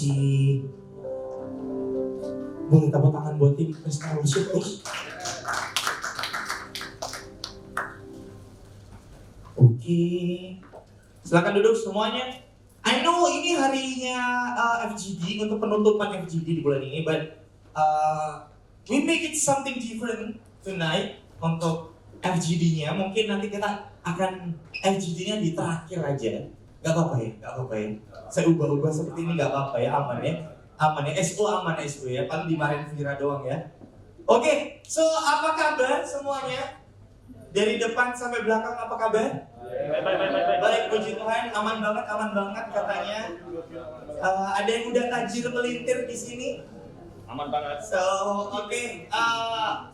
kasih. Boleh tepuk tangan buat tim Kristen Worship, please. Oke. Silakan duduk semuanya. I know ini harinya FGD untuk penutupan FGD di bulan ini, but we make it something different tonight untuk FGD-nya. Mungkin nanti kita akan FGD-nya di terakhir aja. Gak apa-apa ya. Saya ubah-ubah seperti ini gak apa-apa ya, aman ya. Aman ya, paling dimarahin Vira doang ya. Oke, so apa kabar semuanya? Dari depan sampai belakang apa kabar? Baik, puji Tuhan, aman banget katanya. Ada yang udah tajir melintir di sini? Aman banget. So, oke.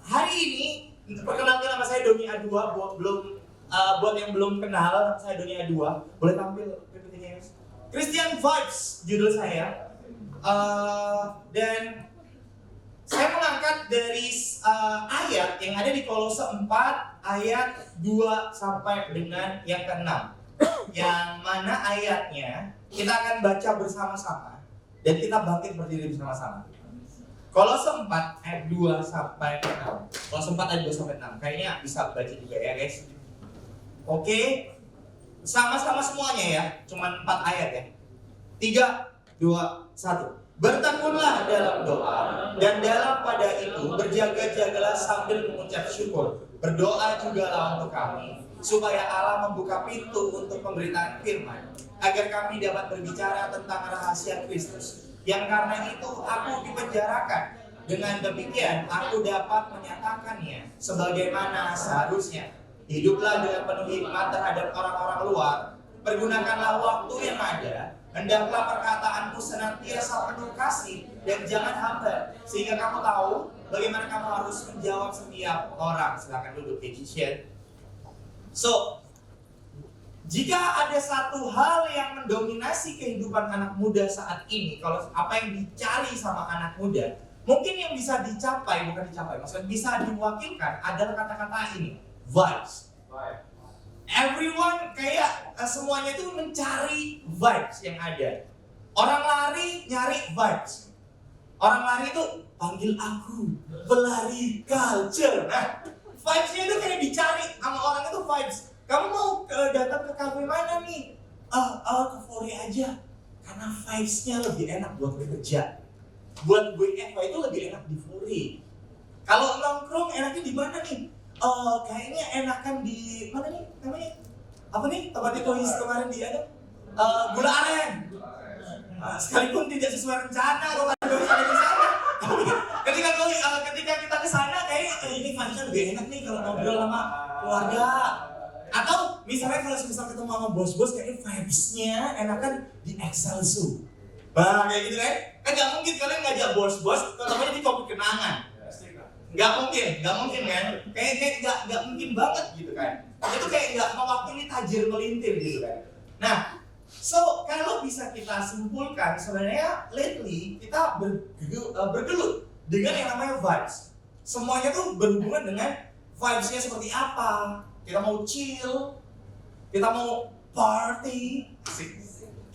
Hari ini, perkenalkan nama saya Doni A2, buat yang belum kenal, nama saya Doni A2. Boleh tampil PPT-nya, guys? Christian Vibes, judul saya. Dan saya mengangkat dari ayat yang ada di Kolose 4 ayat 2 sampai dengan yang ke-6. Yang mana ayatnya kita akan baca bersama-sama dan kita bangkit berdiri bersama-sama. Kolose 4 ayat 2 sampai 6. Kolose 4 ayat 2 sampai 6. Kayaknya bisa baca juga ya, guys. Oke. Sama-sama semuanya ya. Cuman 4 ayat ya. 3, 2, 1. Bertekunlah dalam doa dan dalam pada itu berjaga-jagalah sambil mengucap syukur. Berdoa jugalah untuk kami supaya Allah membuka pintu untuk pemberitaan firman agar kami dapat berbicara tentang rahasia Kristus yang karena itu aku dipenjarakan. Dengan demikian aku dapat menyatakannya sebagaimana seharusnya. Hiduplah dengan penuh hikmat terhadap orang-orang luar. Pergunakanlah waktu yang ada. Hendaklah perkataanmu senantiasa penuh kasih dan jangan hambar, sehingga kamu tahu bagaimana kamu harus menjawab setiap orang. Silakan duduk, Kitchen. So, jika ada satu hal yang mendominasi kehidupan anak muda saat ini, kalau apa yang dicari sama anak muda, mungkin yang bisa maksudnya bisa diwakilkan adalah kata-kata ini, vibes. Everyone kayak semuanya itu mencari vibes yang ada. Orang lari nyari vibes. Orang lari itu panggil aku pelari culture. Nah, vibesnya itu kayak dicari sama orang itu vibes. Kamu mau datang ke kafe mana nih? Ke Fore aja. Karena vibesnya lebih enak buat bekerja. Buat WFH itu lebih enak di Fore. Kalau nongkrong enaknya di mana nih? Kayaknya enakan di mana nih namanya? Apa nih tempat itu kemarin dia tuh? Gula Aren. Sekalipun tidak sesuai rencana kalau ada di sana. Ketika kita ke sana kayak ini vibesnya lebih enak nih kalau ngobrol sama keluarga. Atau misalnya kalau ketemu sama bos-bos kayaknya vibesnya enakan di Excelsu. Bah kayak gitu kan? Kan nggak mungkin kalian ngajak bos-bos ketemunya di Kopi Kenangan. Nggak mungkin kan? Kayaknya nggak mungkin banget gitu kan? Itu kayak nggak mewakili tajir melintir gitu kan? Nah, so kalau bisa kita simpulkan sebenarnya lately kita bergelut dengan yang namanya vibes. Semuanya tuh berhubungan dengan vibesnya seperti apa? Kita mau chill, kita mau party,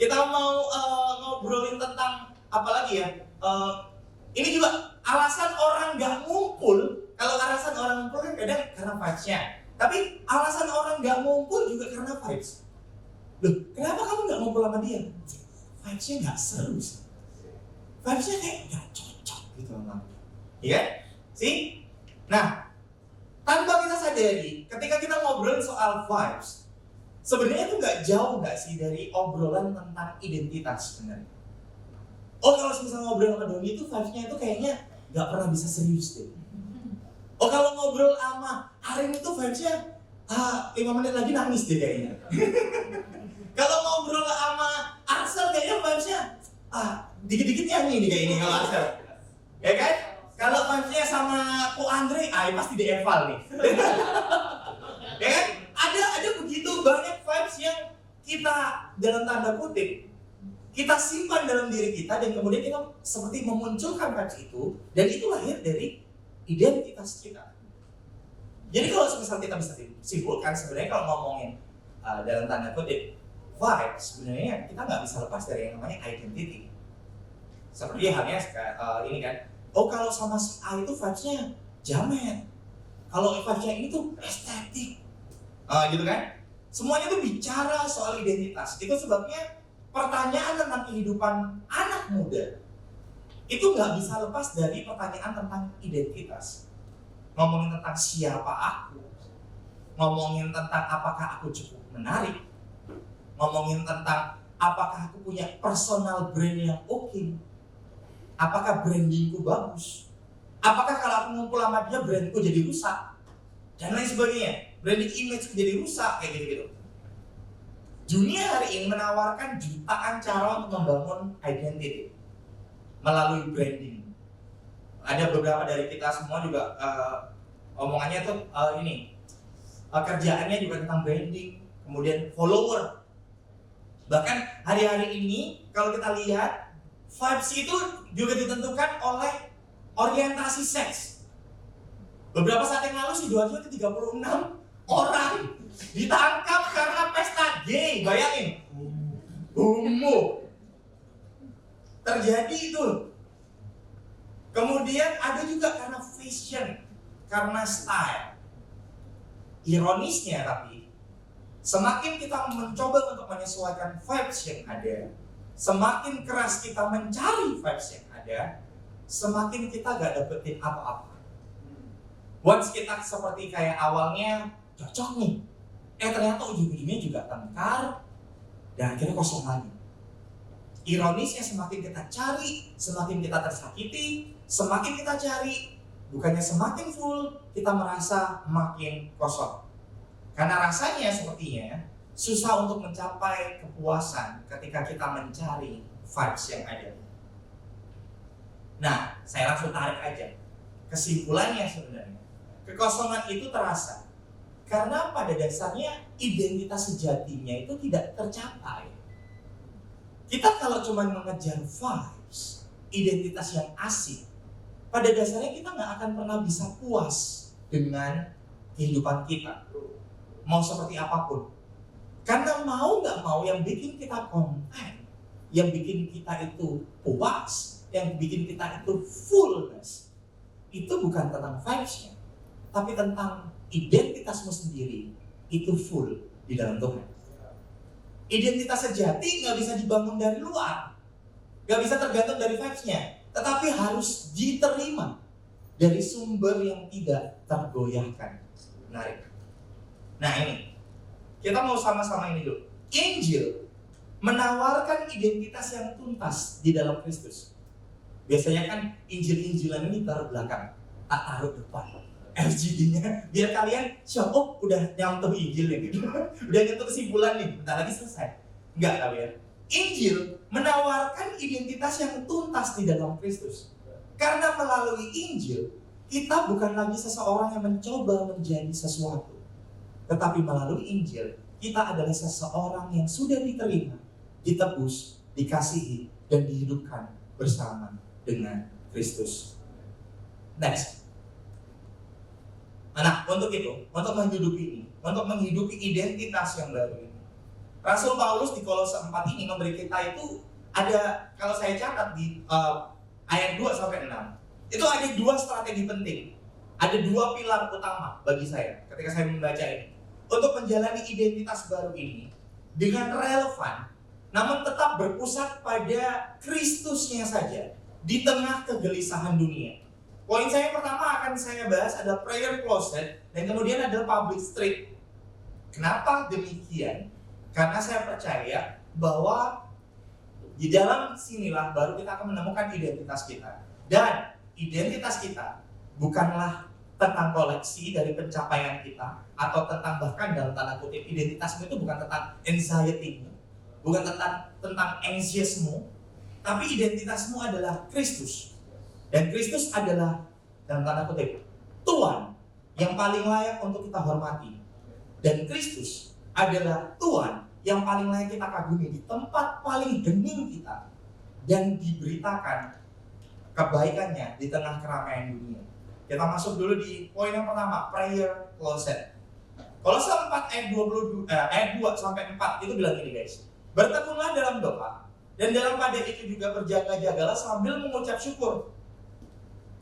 kita mau ngobrolin tentang apa lagi ya? Ini juga alasan orang nggak ngumpul. Kalau alasan orang ngumpul kan kadang karena vibes-nya. Tapi alasan orang nggak ngumpul juga karena vibes. Loh, kenapa kamu nggak ngumpul sama dia? Vibes-nya nggak seru sih. Vibes-nya kayak nggak cocok gitu sama. Iya? Sih? Nah, tanpa kita sadari, ketika kita ngobrol soal vibes, sebenarnya itu nggak jauh nggak sih dari obrolan tentang identitas sebenarnya. Oh kalau misalnya ngobrol sama Doni itu vibes-nya itu kayaknya gak pernah bisa serius deh. Oh kalau ngobrol sama Arin itu vibes-nya 5 menit lagi nangis deh kayaknya. Kalau ngobrol sama Axel kayaknya vibes-nya dikit-dikit nyanyi nih kayak ini kalau Axel. Ya kan? Kalau vibes-nya sama Ko Andre, pasti di eval nih. Ya kan? Ada begitu banyak vibes yang kita dalam tanda kutip kita simpan dalam diri kita dan kemudian kita seperti memunculkan vibes itu dan itu lahir dari identitas kita. Jadi kalau misalnya kita bisa simpulkan sebenarnya kalau ngomongin dalam tanda kutip vibes sebenarnya kita nggak bisa lepas dari yang namanya identity. Seperti halnya ini kan, oh kalau sama si A itu vibes-nya jamet, kalau vibes-nya ini tuh estetik, gitu kan. Semuanya tuh bicara soal identitas. Itu sebabnya pertanyaan tentang kehidupan anak muda itu nggak bisa lepas dari pertanyaan tentang identitas. Ngomongin tentang siapa aku, ngomongin tentang apakah aku cukup menarik, ngomongin tentang apakah aku punya personal brand yang oke, apakah brandingku bagus, apakah kalau aku ngumpul sama dia brandku jadi rusak, dan lain sebagainya. Branding image jadi rusak, kayak gitu-gitu. Dunia hari ini menawarkan jutaan cara untuk membangun identity melalui branding. Ada beberapa dari kita semua juga omongannya tuh kerjaannya juga tentang branding, kemudian follower. Bahkan hari-hari ini kalau kita lihat vibes itu juga ditentukan oleh orientasi seks. Beberapa saat yang lalu Sidoarjo itu 36 orang ditangkap karena pesta gay, bayangin. Homo. Terjadi itu. Kemudian ada juga karena fashion, karena style. Ironisnya tapi, semakin kita mencoba untuk menyesuaikan vibes yang ada, semakin keras kita mencari vibes yang ada, semakin kita gak dapetin apa-apa. Once kita seperti kayak awalnya cocok nih, ternyata ujung-ujungnya juga tengkar dan akhirnya kosong lagi. Ironisnya semakin kita cari, semakin kita tersakiti, semakin kita cari, bukannya semakin full, kita merasa makin kosong. Karena rasanya sepertinya susah untuk mencapai kepuasan ketika kita mencari vibes yang ada. Nah, saya langsung tarik aja. Kesimpulannya sebenarnya, kekosongan itu terasa karena pada dasarnya identitas sejatinya itu tidak tercapai. Kita kalau cuma mengejar vibes, identitas yang asik, pada dasarnya kita nggak akan pernah bisa puas dengan kehidupan kita, mau seperti apapun. Karena mau nggak mau yang bikin kita konten, yang bikin kita itu puas, yang bikin kita itu fullness, itu bukan tentang vibes-nya, tapi tentang identitasmu sendiri itu full di dalam Tuhan. Identitas sejati nggak bisa dibangun dari luar, nggak bisa tergantung dari vibes-nya, tetapi harus diterima dari sumber yang tidak tergoyahkan. Menarik. Nah ini, kita mau sama-sama ini dulu. Injil menawarkan identitas yang tuntas di dalam Kristus. Biasanya kan Injil-Injilan ini taruh belakang, tak taruh depan. LGD-nya biar kalian siap, oh udah nyentuh Injil nih, udah nyentuh kesimpulan nih, bentar lagi selesai. Enggak kalian. Injil menawarkan identitas yang tuntas di dalam Kristus. Karena melalui Injil kita bukan lagi seseorang yang mencoba menjadi sesuatu, tetapi melalui Injil kita adalah seseorang yang sudah diterima, ditebus, dikasihi, dan dihidupkan bersama dengan Kristus. Next. Nah, untuk itu, untuk menghidupi ini, untuk menghidupi identitas yang baru ini, Rasul Paulus di Kolose 4 ini memberi kita itu ada, kalau saya catat di ayat 2-6, itu ada dua strategi penting, ada dua pilar utama bagi saya ketika saya membaca ini, untuk menjalani identitas baru ini dengan relevan, namun tetap berpusat pada Kristusnya saja di tengah kegelisahan dunia. Poin saya pertama akan saya bahas adalah prayer closet dan kemudian ada public street. Kenapa demikian? Karena saya percaya bahwa di dalam sinilah baru kita akan menemukan identitas kita. Dan identitas kita bukanlah tentang koleksi dari pencapaian kita, atau tentang bahkan dalam tanda kutip identitasmu itu bukan tentang anxiety-mu, bukan tentang anxiousmu, tapi identitasmu adalah Kristus. Dan Kristus adalah dalam tanda kutip Tuhan yang paling layak untuk kita hormati. Dan Kristus adalah Tuhan yang paling layak kita kagumi di tempat paling hening kita, dan diberitakan kebaikannya di tengah keramaian dunia. Kita masuk dulu di poin yang pertama, prayer closet. Kolose 4 ayat 2-4 itu bilang gini guys, bertekunlah dalam doa Dan dalam pada itu juga berjaga-jagalah sambil mengucap syukur.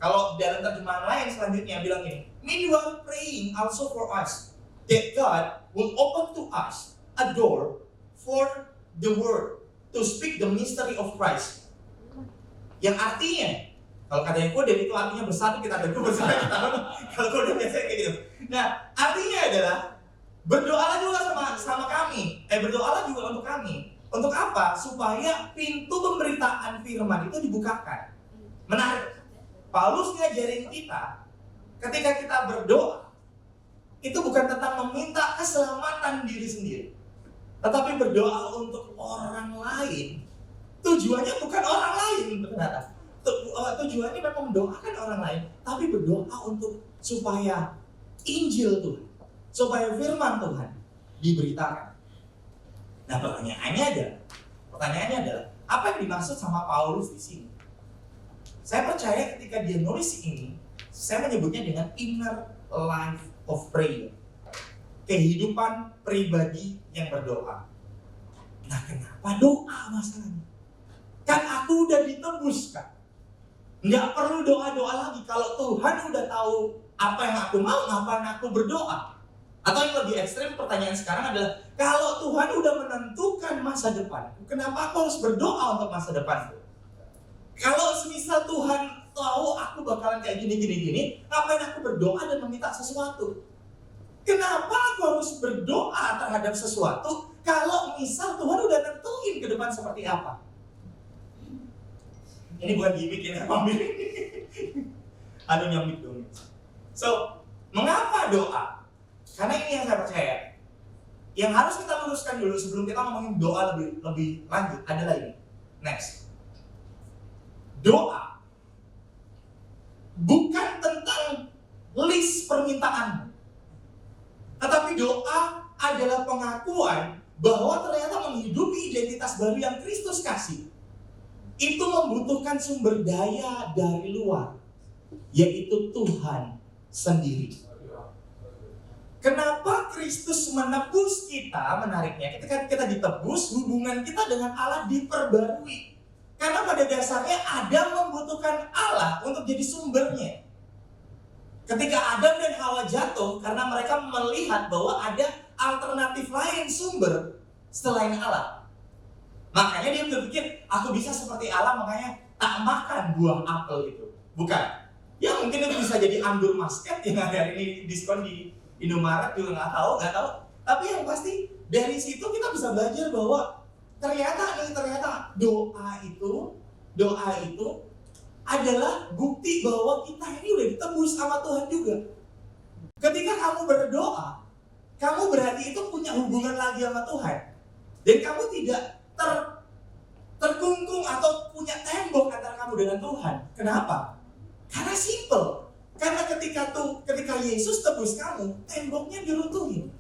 Kalau dalam terjemahan lain selanjutnya bilang ini, meanwhile praying also for us, that God will open to us a door for the word to speak the mystery of Christ. Yang artinya, kalau katanya kode itu artinya bersatu kita teguh bersama kita. Kalau kode biasanya kayak gitu. Nah, artinya adalah berdoalah juga sama kami. Berdoalah juga untuk kami. Untuk apa? Supaya pintu pemberitaan firman itu dibukakan. Menarik. Paulus ngajarin kita, ketika kita berdoa, itu bukan tentang meminta keselamatan diri sendiri, tetapi berdoa untuk orang lain. Tujuannya bukan orang lain, ternyata. Tujuannya memang mendoakan orang lain, tapi berdoa untuk supaya Injil Tuhan, supaya firman Tuhan diberitakan. Nah, pertanyaannya adalah, apa yang dimaksud sama Paulus di sini? Saya percaya ketika dia nulis ini, saya menyebutnya dengan inner life of prayer. Kehidupan pribadi yang berdoa. Nah, kenapa doa masalahnya? Kan aku udah ditebus, kan? Nggak perlu doa-doa lagi. Kalau Tuhan udah tahu apa yang aku mau, ngapain aku berdoa? Atau yang lebih ekstrim, pertanyaan sekarang adalah, kalau Tuhan udah menentukan masa depan, kenapa aku harus berdoa untuk masa depanku? Kalau semisal Tuhan tahu aku bakalan kayak gini, ngapain aku berdoa dan meminta sesuatu? Kenapa aku harus berdoa terhadap sesuatu kalau misal Tuhan udah tentuin ke depan seperti apa? Ini bukan gimmick ya, ambil. Aduh, nyamik dong. So, mengapa doa? Karena ini yang saya percaya. Yang harus kita luruskan dulu sebelum kita ngomongin doa lebih lanjut adalah ini. Next. Doa bukan tentang list permintaan, tetapi doa adalah pengakuan bahwa ternyata menghidupi identitas baru yang Kristus kasih itu membutuhkan sumber daya dari luar, yaitu Tuhan sendiri. Kenapa Kristus menebus kita? Menariknya, ketika kita ditebus, hubungan kita dengan Allah diperbarui. Karena pada dasarnya Adam membutuhkan Allah untuk jadi sumbernya. Ketika Adam dan Hawa jatuh, karena mereka melihat bahwa ada alternatif lain sumber selain Allah. Makanya dia berpikir, aku bisa seperti Allah, makanya tak makan buah apel itu. Bukan. Ya mungkin itu bisa jadi anggur muscat yang hari ini diskon di Indomaret juga nggak tahu. Tapi yang pasti dari situ kita bisa belajar bahwa ternyata doa itu adalah bukti bahwa kita ini udah ditebus sama Tuhan juga. Ketika kamu berdoa, kamu berarti itu punya hubungan lagi sama Tuhan. Dan kamu tidak terkungkung atau punya tembok antara kamu dengan Tuhan. Kenapa? Karena simple. Karena ketika Yesus tebus kamu, temboknya diruntuhin.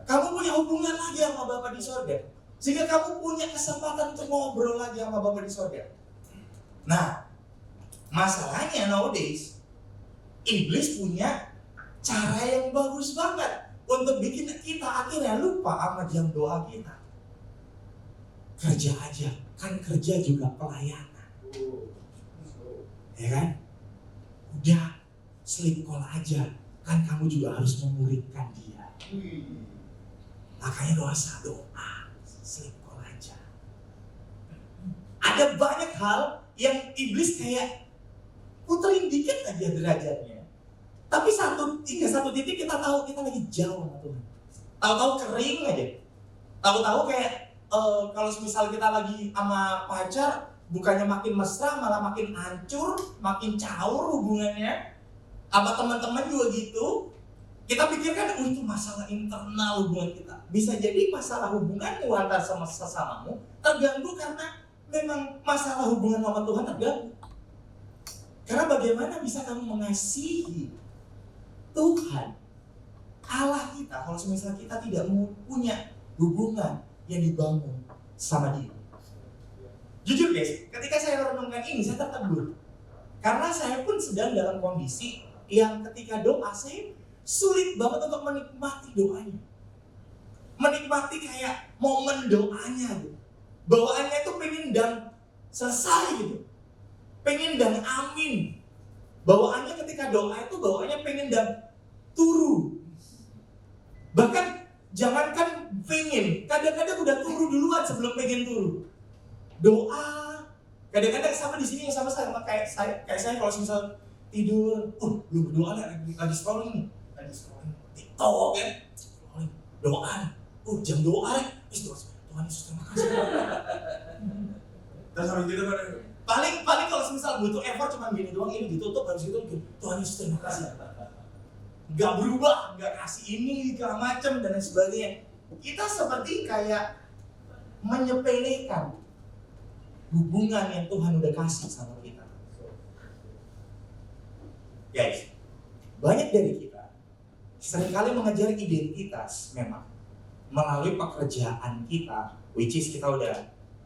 Kamu punya hubungan lagi sama Bapa di sorga. Sehingga kamu punya kesempatan untuk ngobrol lagi sama Bapa di sorga. Nah, masalahnya nowadays, iblis punya cara yang bagus banget untuk bikin kita akhirnya lupa sama jam doa kita. Kerja aja, kan kerja juga pelayanan. Ya kan? Udah, sleep call aja, kan kamu juga harus memuridkan dia. Makanya gak usah doa, sleep call aja. Ada banyak hal yang iblis kayak puterin dikit aja derajatnya. Tapi hingga satu titik kita tahu kita lagi jauh sama Tuhan. Tahu-tahu kering aja. Tahu-tahu kayak kalau misal kita lagi sama pacar, bukannya makin mesra malah makin hancur, makin caur hubungannya. Sama teman-teman juga gitu. Kita pikirkan itu masalah internal hubungan kita. Bisa jadi masalah hubunganmu antar sama sesamamu terganggu karena memang masalah hubungan sama Tuhan terganggu. Karena bagaimana bisa kamu mengasihi Tuhan Allah kita kalau misalnya kita tidak punya hubungan yang dibangun sama Dia? Jujur guys, ketika saya renungkan ini saya tertegur. Karena saya pun sedang dalam kondisi yang ketika doa saya sulit banget untuk menikmati doanya. Menikmati kayak momen doanya gitu. Bawaannya itu pengen dan selesai gitu. Pengen dan amin. Bawaannya ketika doa itu bawaannya pengen dan turu. Bahkan jangankan pengen, kadang-kadang udah turu duluan sebelum pengen turu. Doa. Kadang-kadang sama di sini yang sama kayak saya kalau misal tidur, lu berdoa lagi scrolling TikTok ya. Doa. Jam doa ya. Tuhan Yesus terima kasih. Terus habis itu paling kalau misal butuh effort cuma gini doang, ini ditutup habis itu Tuhan Yesus terima kasih. Gak berubah, gak kasih ini segala macam dan lain sebagainya. Kita seperti kayak menyepelekan hubungan yang Tuhan udah kasih sama kita. Guys, banyak dari kita seringkali mengejar identitas memang melalui pekerjaan kita, which is kita udah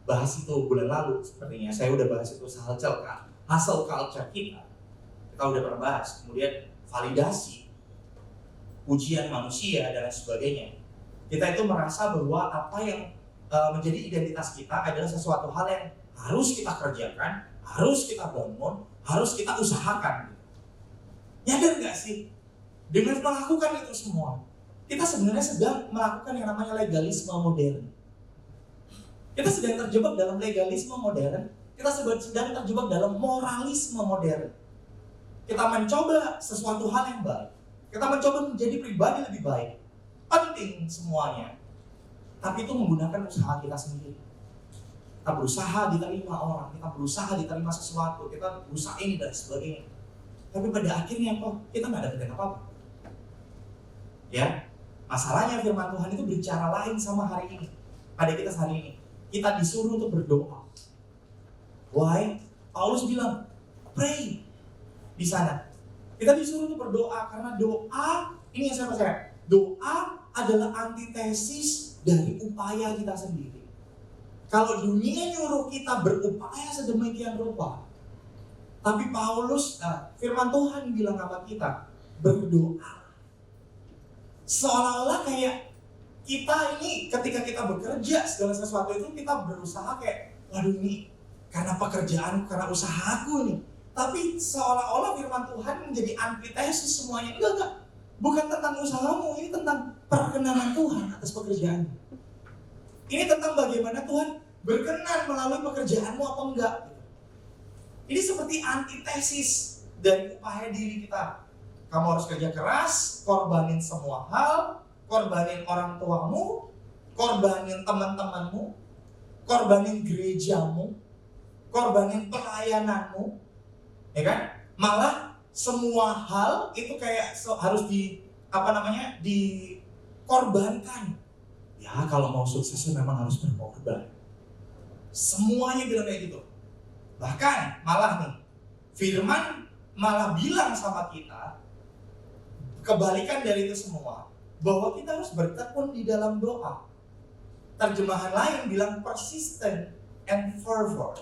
bahas itu bulan lalu sepertinya. Saya udah bahas itu hustle culture kita udah pernah bahas. Kemudian validasi, pujian manusia dan lain sebagainya. Kita itu merasa bahwa apa yang menjadi identitas kita adalah sesuatu hal yang harus kita kerjakan, harus kita bangun, harus kita usahakan. Nyadar gak sih? Dengan melakukan itu semua, kita sebenarnya sedang melakukan yang namanya legalisme modern. Kita sedang terjebak dalam legalisme modern. Kita sedang terjebak dalam moralisme modern. Kita mencoba sesuatu hal yang baik. Kita mencoba menjadi pribadi lebih baik. Penting semuanya. Tapi itu menggunakan usaha kita sendiri. Kita berusaha diterima orang. Kita berusaha diterima sesuatu. Kita berusaha ini dan sebagainya. Tapi pada akhirnya kita nggak dapetin apa-apa. Ya, masalahnya firman Tuhan itu bicara lain sama hari ini. Pada kita hari ini, kita disuruh untuk berdoa. Why? Paulus bilang, pray di sana. Kita disuruh untuk berdoa karena doa, ini yang saya percaya, doa adalah antitesis dari upaya kita sendiri. Kalau dunia nyuruh kita berupaya sedemikian rupa, tapi Paulus, firman Tuhan bilang sama kita, berdoa. Seolah-olah kayak kita ini ketika kita bekerja segala sesuatu itu kita berusaha kayak, waduh ini karena pekerjaan, karena usahaku nih. Tapi seolah-olah firman Tuhan menjadi antitesis semuanya. Enggak. Bukan tentang usahamu, ini tentang perkenanan Tuhan atas pekerjaanmu. Ini tentang bagaimana Tuhan berkenan melalui pekerjaanmu apa enggak. Ini seperti antitesis dari upaya diri kita. Kamu harus kerja keras, korbanin semua hal, korbanin orang tuamu, korbanin teman-temanmu, korbanin gerejamu, korbanin pelayananmu, ya kan? Malah semua hal itu kayak harus dikorbankan. Ya kalau mau sukses memang harus berkorban. Semuanya bilang kayak gitu. Bahkan malah nih, firman malah bilang sama kita kebalikan dari itu semua, bahwa kita harus bertekun di dalam doa. Terjemahan lain bilang persistent and fervor.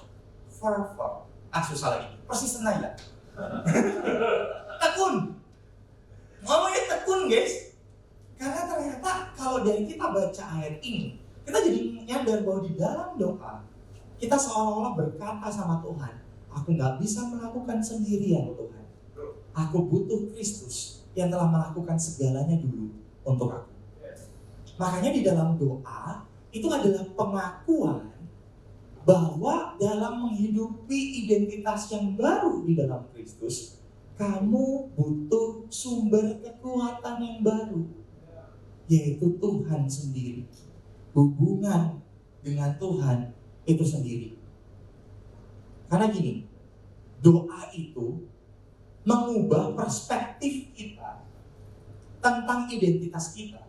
Susah lagi. Persistent aja. Tekun. Ngomongnya tekun guys. Karena ternyata kalau dari kita baca ayat ini, kita jadi nyadar bahwa di dalam doa kita seolah-olah berkata sama Tuhan, aku gak bisa melakukan sendirian Tuhan. Aku butuh Kristus yang telah melakukan segalanya dulu untuk aku. Makanya di dalam doa itu adalah pengakuan bahwa dalam menghidupi identitas yang baru di dalam Kristus, kamu butuh sumber kekuatan yang baru, yaitu Tuhan sendiri. Hubungan dengan Tuhan itu sendiri. Karena gini, doa itu mengubah perspektif kita tentang identitas kita.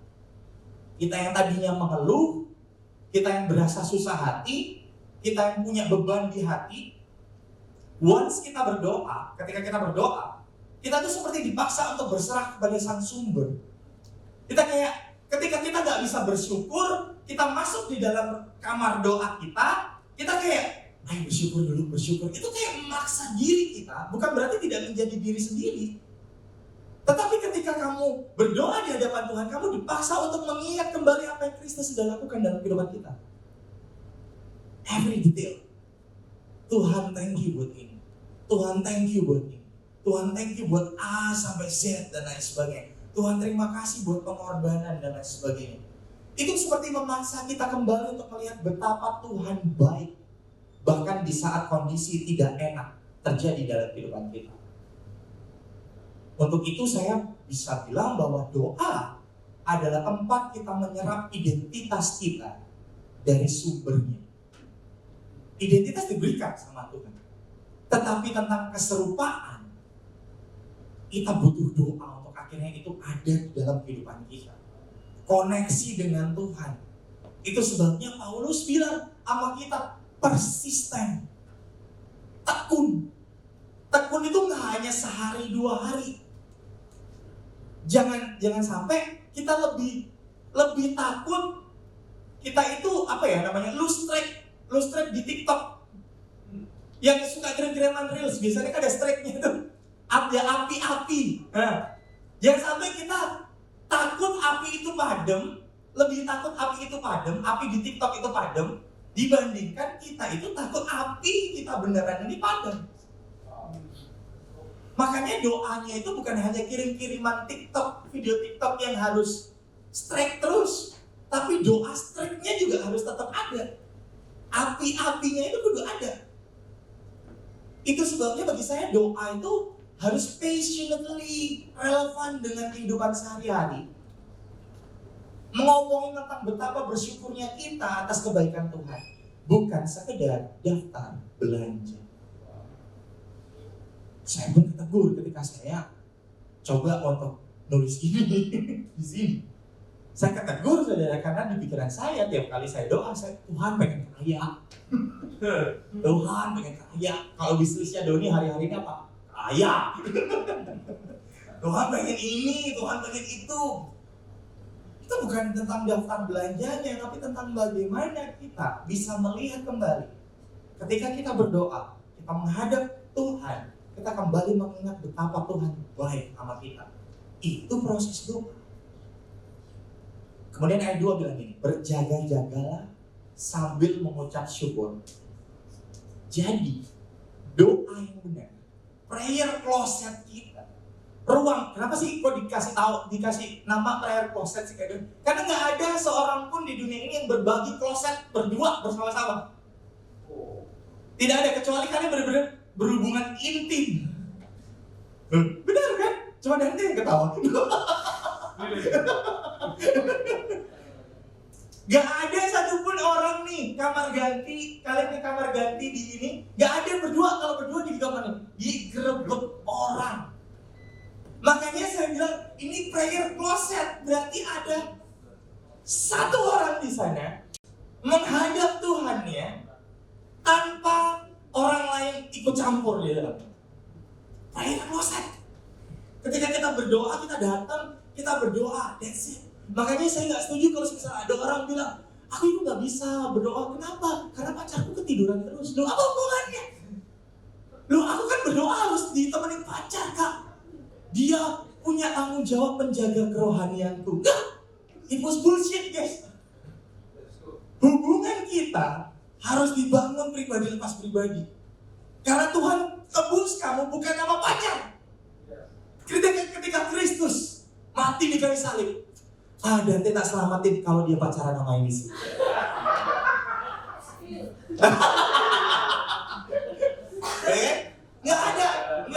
Kita yang tadinya mengeluh, kita yang berasa susah hati, kita yang punya beban di hati. Once kita berdoa, ketika kita berdoa, kita tuh seperti dipaksa untuk berserah kepada Sang Sumber. Kita kayak, ketika kita gak bisa bersyukur, kita masuk di dalam kamar doa kita kayak, ayo bersyukur dulu, bersyukur. Itu kayak memaksa diri kita, bukan berarti tidak menjadi diri sendiri. Tetapi ketika kamu berdoa di hadapan Tuhan, kamu dipaksa untuk mengingat kembali apa yang Kristus sudah lakukan dalam kehidupan kita. every detail. Tuhan thank you buat ini. Tuhan thank you buat ini. Tuhan thank you buat A sampai Z dan lain sebagainya. Tuhan terima kasih buat pengorbanan dan lain sebagainya. Itu seperti memaksa kita kembali untuk melihat betapa Tuhan baik. Bahkan di saat kondisi tidak enak terjadi dalam kehidupan kita. Untuk itu saya bisa bilang bahwa doa adalah tempat kita menyerap identitas kita dari sumbernya. Identitas diberikan sama Tuhan. Tetapi tentang keserupaan, kita butuh doa untuk akhirnya itu ada di dalam kehidupan kita. Koneksi dengan Tuhan. Itu sebabnya Paulus bilang sama kita, persisten. Tekun. Tekun itu gak hanya sehari 2 hari. Jangan sampai kita lebih takut. Kita itu lose track di TikTok. Yang suka kirim-kiriman reels, biasanya kan ada strike-nya itu. Ada api-api. Jangan sampai kita takut api itu padam, lebih takut api itu padam, api di TikTok itu padam, dibandingkan kita itu takut api kita beneran ini padam. Makanya doanya itu bukan hanya kirim-kiriman TikTok, video TikTok yang harus strike terus, tapi doa strike-nya juga harus tetap ada. Api-apinya itu kudu ada. Itu sebabnya bagi saya doa itu harus passionately relevan dengan kehidupan sehari-hari. Ngomongin tentang betapa bersyukurnya kita atas kebaikan Tuhan, bukan sekedar daftar belanja. Saya pun ketegur ketika saya coba untuk nulis ini di sini. Saya ketegur saudara karena di pikiran saya tiap kali saya doa, Tuhan pengen kaya. Tuhan pengen kaya. Kalau bisnisnya Doni hari-hari ini apa? Kaya. Tuhan pengen ini, Tuhan pengen itu. Itu bukan tentang daftar belanjanya, tapi tentang bagaimana kita bisa melihat kembali. Ketika kita berdoa, kita menghadap Tuhan, kita kembali mengingat betapa Tuhan baik sama kita. Itu proses doa. Kemudian ayat 2 bilang gini, berjaga-jagalah sambil mengucap syukur. Jadi, doa yang benar, prayer closet kita, ruang. Kenapa sih kok dikasih nama prayer closet sih kayak gitu? Karena nggak ada seorang pun di dunia ini yang berbagi closet berdua bersama-sama. Tidak ada, kecuali kalian benar-benar berhubungan intim. Benar kan? Cuma Dante yang ketawa. Gak ada satupun orang nih kamar ganti, kalian ke kamar ganti di ini, gak ada berdua. Kalau berdua di kamar digerebek orang. Makanya saya bilang ini prayer closet, berarti ada satu orang di sana menghadap Tuhannya tanpa orang lain ikut campur di dalam. Prayer closet. Ketika kita berdoa, kita datang, kita berdoa, that's it. Makanya saya nggak setuju kalau misalnya ada orang bilang, aku itu nggak bisa berdoa. Kenapa? Karena pacarku ketiduran terus. Loh, apa hubungannya? Loh, aku kan berdoa harus ditemenin pacar, Kak. Dia punya tanggung jawab menjaga kerohanianku. Nggak, it was bullshit, guys. Hubungan kita harus dibangun pribadi lepas pribadi. Karena Tuhan tebus kamu bukan nama pacar. Ketika Kristus mati di kayu salib, Dante tak selamatin kalau dia pacaran sama ini sih. Nggak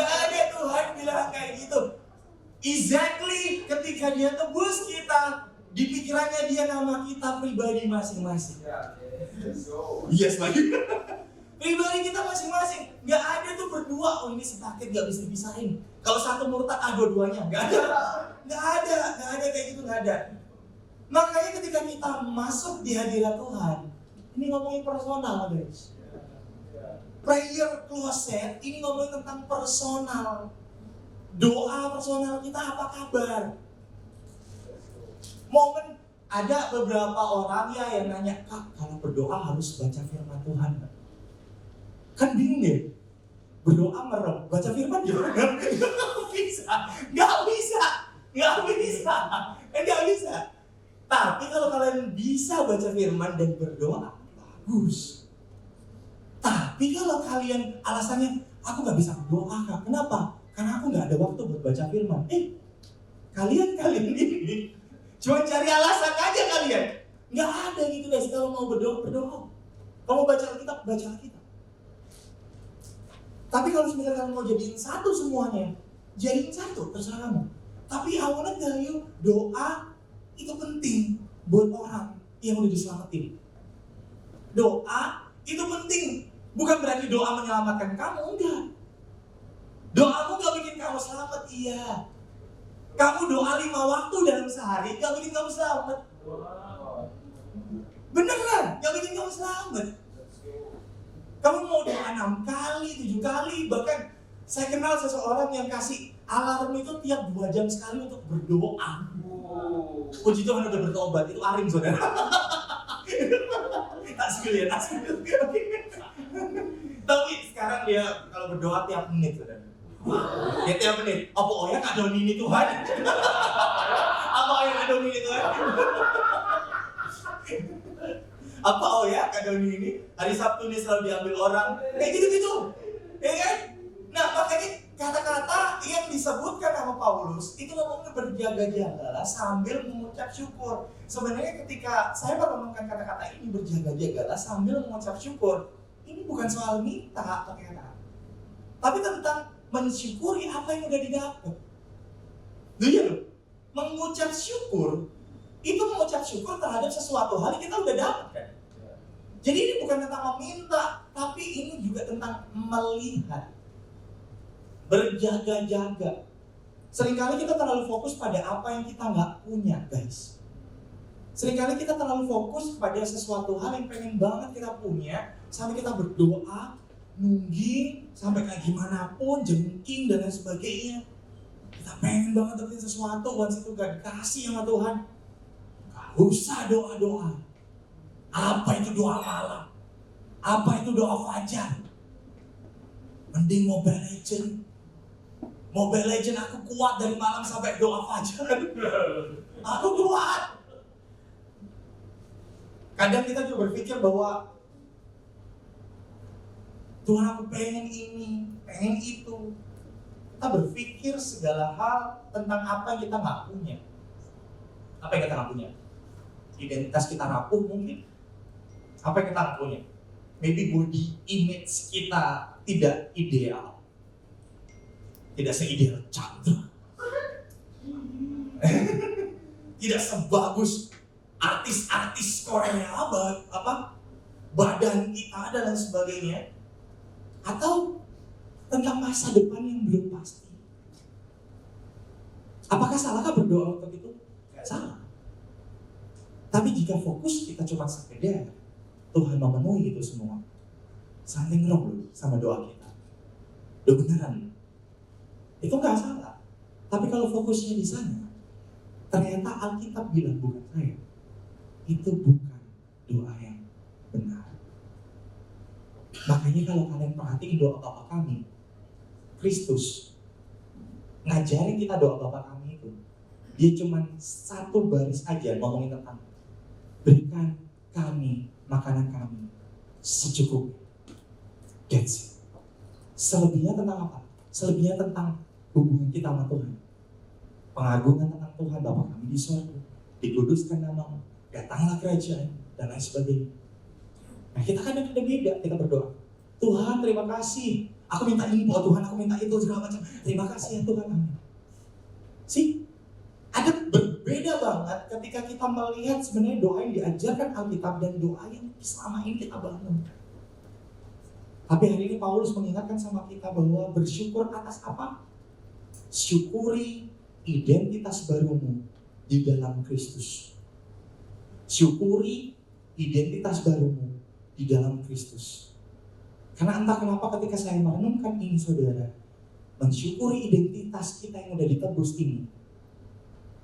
ada Tuhan bilang kayak gitu. Exactly ketika dia tebus kita, di pikirannya dia nama kita pribadi masing-masing. Yes lagi. Pribadi kita masing-masing. Nggak ada tuh berdua, oh ini sepaket nggak bisa dipisahin. Kalau satu murtad, dua-duanya. Nggak ada kayak gitu, nggak ada. Makanya ketika kita masuk di hadirat Tuhan, ini ngomongin personal, guys. Prayer closet, ini ngomongin tentang personal. Doa personal kita apa kabar? Momen, ada beberapa orang ya yang nanya, Kak, kalau berdoa harus baca firman Tuhan. Kan bingung ya? Berdoa merem, baca firman gimana? Nggak bisa. Tapi kalau kalian bisa baca firman dan berdoa, bagus. Tapi kalau kalian alasannya, aku gak bisa berdoa Kak. Kenapa? Karena aku gak ada waktu buat baca firman. Kalian ini cuma cari alasan aja kalian. Gak ada gitu guys, kalau mau berdoa. Kalau mau baca Alkitab, baca Alkitab. Tapi kalau misalnya kamu mau jadiin satu semuanya, jadiin satu, terserah kamu. Tapi I wanna tell you, doa itu penting buat orang yang udah diselamatin. Doa itu penting. Bukan berarti doa menyelamatkan kamu, enggak. Doamu gak bikin kamu selamat, iya. Kamu doa 5 waktu dalam sehari, gak bikin kamu selamat. Beneran, gak bikin kamu selamat. Kamu mau doa 6 kali, 7 kali, bahkan saya kenal seseorang yang kasih alarm itu tiap 2 jam sekali untuk berdoa. Puji Tuhan udah bertobat, itu Arim saudara. Tak sekali ya. Tapi sekarang dia kalau berdoa tiap menit saudara. Ya tiap menit. Apa ya Kak Doni ini Tuhan? Apa ya Kak Doni ini Tuhan? Apa ya Kak Doni ini? Hari Sabtu ini selalu diambil orang. Kayak gitu-gitu. Ya kan? Nah makanya kata-kata yang disebutkan sama Paulus itu ngomongnya berjaga-jagalah sambil mengucap syukur. Sebenarnya ketika saya merenungkan kata-kata ini berjaga-jagalah sambil mengucap syukur, ini bukan soal minta ternyata, tapi tentang mensyukuri apa yang udah didapat. Iya loh, mengucap syukur itu mengucap syukur terhadap sesuatu hal yang kita udah dapat kan. Jadi ini bukan tentang meminta, tapi ini juga tentang melihat. Berjaga-jaga. Seringkali kita terlalu fokus pada apa yang kita nggak punya, guys. Seringkali kita terlalu fokus pada sesuatu hal yang pengen banget kita punya, sampai kita berdoa, nungging, sampai kayak gimana pun, jengking dan lain sebagainya. Kita pengen banget dapetin sesuatu, once itu gak dikasih sama Tuhan. Gak usah doa-doa. Apa itu doa malam? Apa itu doa fajar? Mending Mobile Legend. Mobile Legend aku kuat dari malam sampai doa fajar. Aku kuat. Kadang kita juga berpikir bahwa Tuhan aku pengen ini, pengen itu. Kita berpikir segala hal tentang apa yang kita nggak punya. Apa yang kita nggak punya? Identitas kita rapuh mungkin. Apa yang kita nggak punya? Maybe body image kita tidak ideal. Tidak seideal Chandra. Tidak sebagus artis-artis Korea, badan kita dan lain sebagainya. Atau tentang masa depan yang belum pasti. Apakah salahkah berdoa untuk itu? Gak salah. Tapi jika fokus kita cuma sekedar Tuhan memenuhi itu semua, something wrong loh sama doa kita. Udah beneran. Itu gak salah. Tapi kalau fokusnya di sana, ternyata Alkitab bilang bukan saya. Itu bukan doa yang benar. Makanya kalau kalian perhatiin doa Bapa kami, Kristus ngajarin kita doa Bapa kami itu, dia cuma satu baris aja ngomongin tentang berikan kami makanan kami secukupnya. That's it. Selebihnya tentang apa? Selebihnya tentang hubungan kita sama Tuhan. Pengagungan tentang Tuhan, Bapa kami di surga, dikuduskan namamu, datanglah kerajaan, dan lain sebagainya. Nah kita kadang ada beda, kita berdoa. Tuhan terima kasih, aku minta ini buat Tuhan, aku minta itu segala macam. Terima kasih ya Tuhan, amin. Ada berbeda banget ketika kita melihat sebenarnya doa yang diajarkan Alkitab dan doa yang selama ini kita bangun. Tapi hari ini Paulus mengingatkan sama kita bahwa bersyukur atas apa? Syukuri identitas barumu di dalam Kristus. Syukuri identitas barumu di dalam Kristus. Karena entah kenapa ketika saya merenungkan ini saudara, mensyukuri identitas kita yang udah ditebus ini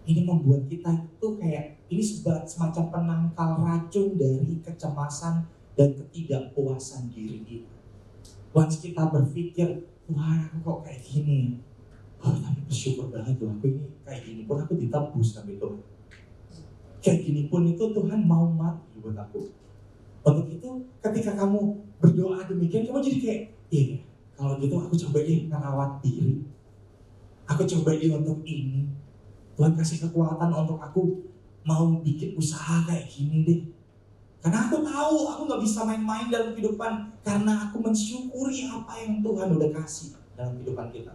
membuat kita itu kayak ini semacam penangkal racun dari kecemasan dan ketidakpuasan diri kita. Once kita berpikir, wah aku kok kayak gini, tapi bersyukur banget tuh, aku ini kayak gini pun aku ditebus sama Tuhan. Kayak gini pun itu Tuhan mau mati buat aku. Untuk itu ketika kamu berdoa demikian, kamu jadi kayak, iya, kalau gitu aku coba deh ngerawat diri. Aku coba deh untuk ini. Tuhan kasih kekuatan untuk aku mau bikin usaha kayak gini deh. Karena aku tahu aku gak bisa main-main dalam kehidupan. Karena aku mensyukuri apa yang Tuhan udah kasih dalam kehidupan kita.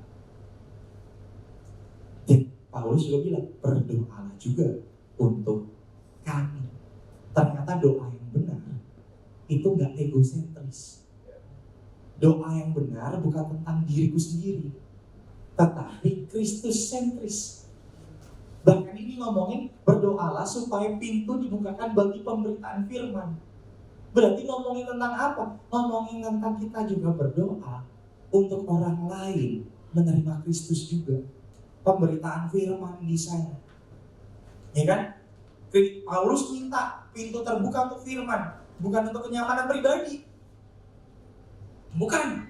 Dan Paulus juga bilang, berdoalah juga untuk kami. Ternyata doa yang benar itu gak egosentris. Doa yang benar bukan tentang diriku sendiri, tetapi Kristus sentris. Bahkan ini ngomongin berdoalah supaya pintu dibukakan bagi pemberitaan firman. Berarti ngomongin tentang apa? Ngomongin tentang kita juga berdoa untuk orang lain menerima Kristus juga. Pemberitaan firman di sana. Ya kan? Paulus minta pintu terbuka untuk firman, bukan untuk kenyamanan pribadi. Bukan.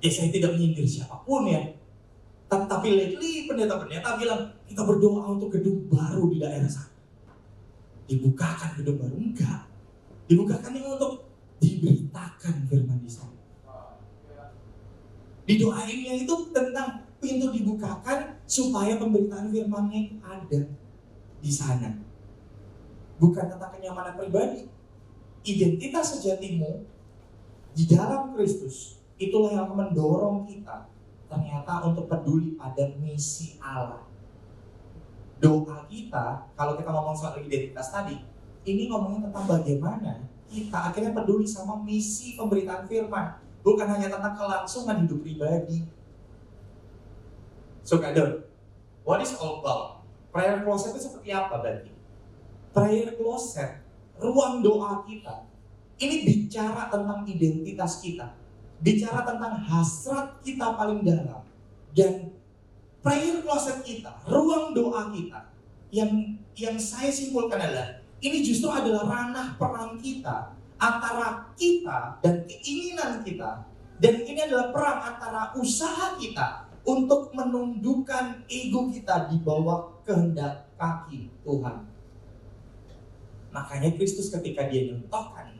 Ya saya tidak menyindir siapapun ya. Tapi lately pendeta-pendeta bilang kita berdoa untuk gedung baru di daerah sana. Dibukakan gedung baru, enggak. Dibukakan yang untuk diberitakan firman di sana. Didoainnya itu tentang pintu dibukakan supaya pemberitaan firmannya itu ada di sana. Bukan tentang kenyamanan pribadi. Identitas sejatimu di dalam Kristus, itulah yang akan mendorong kita ternyata untuk peduli pada misi Allah. Doa kita, kalau kita ngomong soal identitas tadi, ini ngomongin tentang bagaimana kita akhirnya peduli sama misi pemberitaan firman. Bukan hanya tentang kelangsungan hidup pribadi. So, Kader, what is all about? Prayer closet itu seperti apa berarti? Prayer closet, ruang doa kita, ini bicara tentang identitas kita, bicara tentang hasrat kita paling dalam. Dan prayer closet kita, ruang doa kita, yang saya simpulkan adalah ini justru adalah ranah perang kita antara kita dan keinginan kita. Dan ini adalah perang antara usaha kita untuk menundukkan ego kita di bawah kehendak kaki Tuhan. Makanya Kristus ketika dia nyontohkan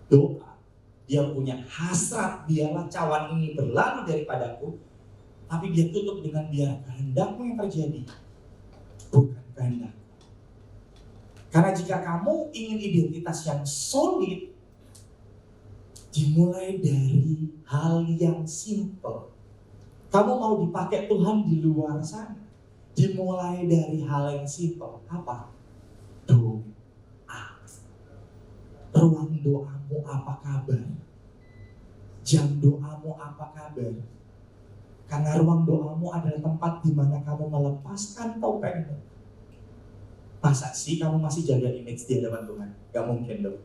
doa, dia punya hasrat, biarlah cawan ini berlalu daripadaku, tapi dia tutup dengan biar kehendakmu yang terjadi, bukan kehendak. Karena jika kamu ingin identitas yang solid, dimulai dari hal yang simple. Kamu mau dipakai Tuhan di luar sana, dimulai dari hal yang simple. Apa? Doa. Ruang doamu apa kabar? Jam doamu apa kabar? Karena ruang doamu adalah tempat di mana kamu melepaskan topengmu. Masa sih kamu masih jaga image di hadapan Tuhan? Gak mungkin dong.